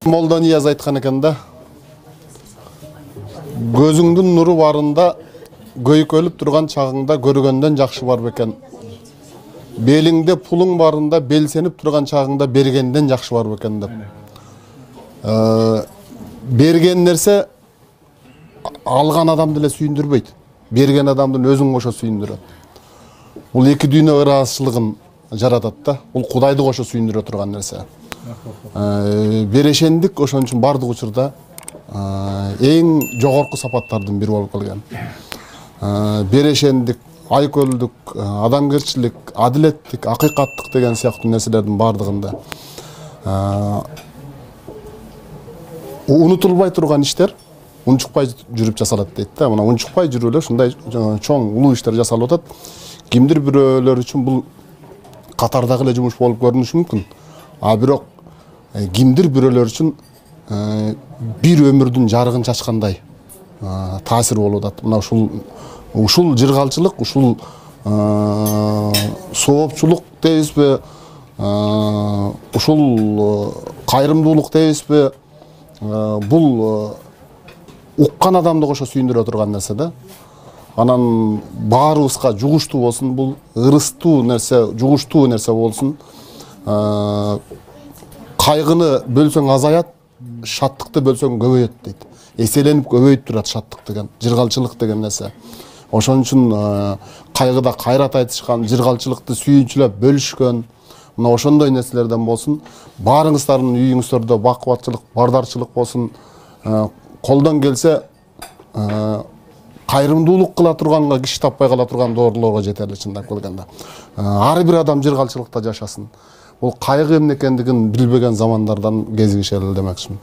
Молда Нияз айткан экен да. Көзүңдүн нуру барында, көйкөлүп турган чагыңда көргөндөн жакшы бар бекен. Белиңде пулуң барында, белсенип турган чагыңда бергенден жакшы бар бекен деп. Берген нерсе алган адамды эле сүйүндүрбөйт. Берген адамдын өзүн кошо сүйүндүрөт. Бул эки дүйнө ырасычылыгын жаратат да. Бул Кудайды кошо сүйүндүрө турган нерсе. Берешендик ошон үчүн бардык учурда эң жогорку сапаттардын бири болуп калган. Берешендик, айкөлдүк, адамгерчилик, адилеттик, акыйкаттык деген сыяктуу нерселердин бардыгында унутулбай турган иштер унчукпай жүрүп жасалат дейт да. Мына унчукпай жүрүп эле ушундай чоң улуу иштер жасалып атат. Кимдир бирөөлөр үчүн бул катардагы эле жумуш болуп көрүнүшү мүмкүн. А бирок кимдир бирөөлөр үчүн бир өмүрдүн жарыгын чачкандай таасир болуп атат. Мына ушул жыргалчылык, ушул соопчулук дейбизби, ушул кайрымдуулук дейбизби, бул уккан адамды кошо сүйүндүрө турган нерсе да. Анан баарыбызга жугуштуу болсун, бул ырыстуу нерсе, жугуштуу нерсе болсун. Кайгыны бөлсөң азаят, шаттыкты бөлсөң көбөйөт дейт. Эселенип көбөйүп турат шаттык деген, жыргалчылык деген нерсе. Ошон үчүн кайгыда кайрат айтышкан, жыргалчылыкты сүйүнчүлөп бөлүшкөн, мына ошондой нерселерден болсун. Баарыңыздардын үйүңүздөрдө бакубатчылык, бардарчылык болсун. Колдон келсе кайрымдуулук кыла турганга киши таппай кала турган доорлорго жетели чындап келгенде. Ар бир адам жыргалчылыкта жашасын. Бул кайгы эмне экендигин билбеген замандардан кезигишели демекчимин.